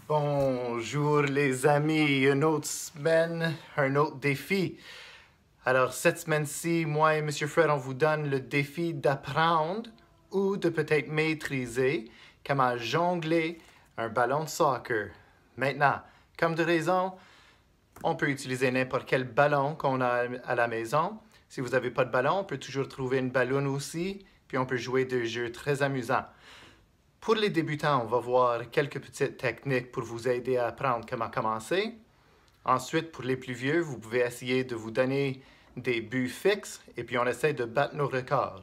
Bonjour les amis, une autre semaine, un autre défi. Alors cette semaine-ci, moi et Monsieur Fred, on vous donne le défi d'apprendre ou de peut-être maîtriser comment jongler un ballon de soccer. Maintenant, comme de raison, on peut utiliser n'importe quel ballon qu'on a à la maison. Si vous n'avez pas de ballon, on peut toujours trouver une ballonne aussi, puis on peut jouer des jeux très amusants. Pour les débutants, on va voir quelques petites techniques pour vous aider à apprendre comment commencer. Ensuite, pour les plus vieux, vous pouvez essayer de vous donner des buts fixes et puis on essaie de battre nos records.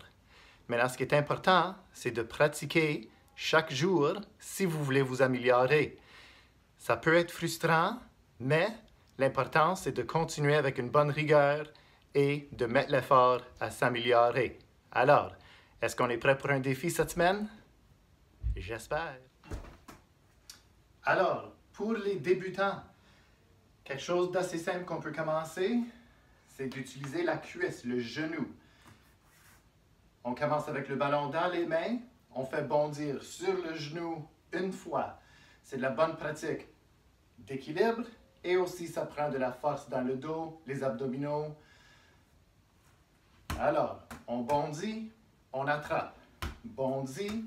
Maintenant, ce qui est important, c'est de pratiquer chaque jour si vous voulez vous améliorer. Ça peut être frustrant, mais l'important, c'est de continuer avec une bonne rigueur et de mettre l'effort à s'améliorer. Alors, est-ce qu'on est prêt pour un défi cette semaine? J'espère. Alors, pour les débutants, quelque chose d'assez simple qu'on peut commencer, c'est d'utiliser la cuisse, le genou. On commence avec le ballon dans les mains, on fait bondir sur le genou une fois. C'est de la bonne pratique d'équilibre et aussi ça prend de la force dans le dos, les abdominaux. Alors, on bondit, on attrape. Bondit,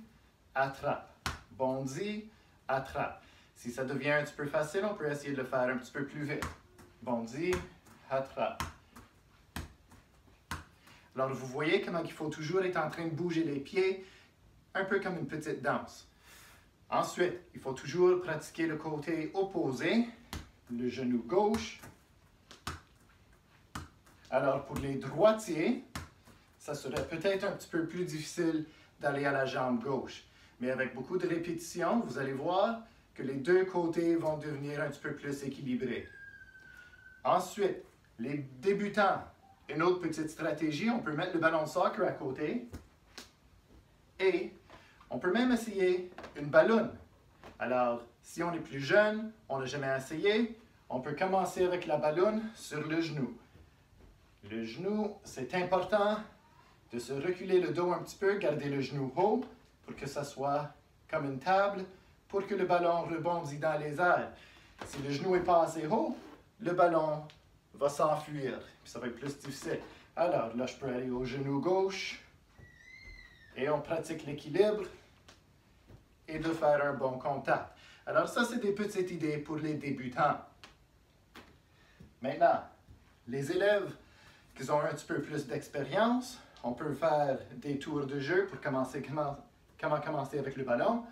attrape. Bondit, attrape. Si ça devient un petit peu facile, on peut essayer de le faire un petit peu plus vite. Bondit, attrape. Alors, vous voyez comment il faut toujours être en train de bouger les pieds, un peu comme une petite danse. Ensuite, il faut toujours pratiquer le côté opposé, le genou gauche. Alors, pour les droitiers, ça serait peut-être un petit peu plus difficile d'aller à la jambe gauche. Mais avec beaucoup de répétitions, vous allez voir que les deux côtés vont devenir un petit peu plus équilibrés. Ensuite, les débutants, une autre petite stratégie, on peut mettre le ballon de soccer à côté et on peut même essayer une ballonne. Alors, si on est plus jeune, on n'a jamais essayé, on peut commencer avec la ballonne sur le genou. Le genou, c'est important de se reculer le dos un petit peu, garder le genou haut pour que ça soit comme une table, pour que le ballon rebondisse dans les airs. Si le genou n'est pas assez haut, le ballon va s'enfuir, puis ça va être plus difficile. Alors là, je peux aller au genou gauche et on pratique l'équilibre et de faire un bon contact. Alors ça, c'est des petites idées pour les débutants. Maintenant, les élèves qui ont un petit peu plus d'expérience, on peut faire des tours de jeu pour commencer, comment commencer avec le ballon.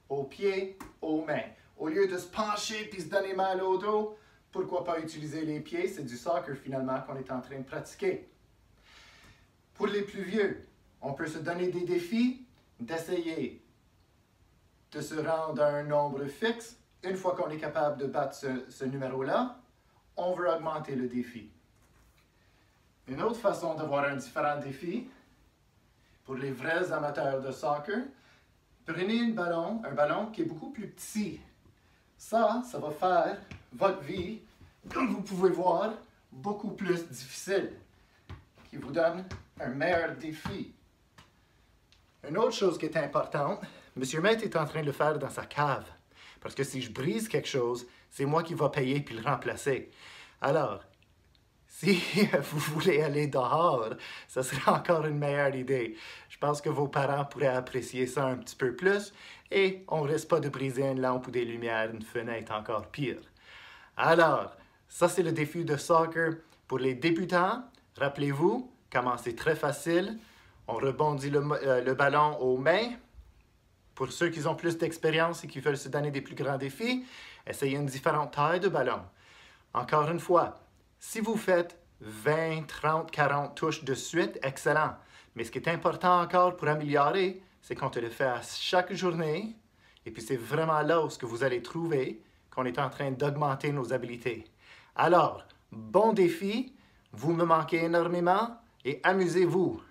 Aux pieds, aux mains. Au lieu de se pencher puis se donner mal au dos, pourquoi pas utiliser les pieds? C'est du soccer finalement qu'on est en train de pratiquer. Pour les plus vieux, on peut se donner des défis, d'essayer de se rendre à un nombre fixe. Une fois qu'on est capable de battre ce numéro-là, on veut augmenter le défi. Une autre façon d'avoir un différent défi, pour les vrais amateurs de soccer, prenez un ballon qui est beaucoup plus petit. Ça va faire votre vie, comme vous pouvez voir, beaucoup plus difficile, qui vous donne un meilleur défi. Une autre chose qui est importante, M. Maître est en train de le faire dans sa cave, parce que si je brise quelque chose, c'est moi qui va payer puis le remplacer. Alors, si vous voulez aller dehors, ça serait encore une meilleure idée. Je pense que vos parents pourraient apprécier ça un petit peu plus et on ne risque pas de briser une lampe ou des lumières, une fenêtre encore pire. Alors, ça c'est le défi de soccer pour les débutants. Rappelez-vous, comment c'est très facile. On rebondit le ballon aux mains. Pour ceux qui ont plus d'expérience et qui veulent se donner des plus grands défis, essayez une différente taille de ballon. Encore une fois, si vous faites 20, 30, 40 touches de suite, excellent. Mais ce qui est important encore pour améliorer, c'est qu'on te le fait à chaque journée. Et puis c'est vraiment là où vous allez trouver qu'on est en train d'augmenter nos habiletés. Alors, bon défi, vous me manquez énormément et amusez-vous.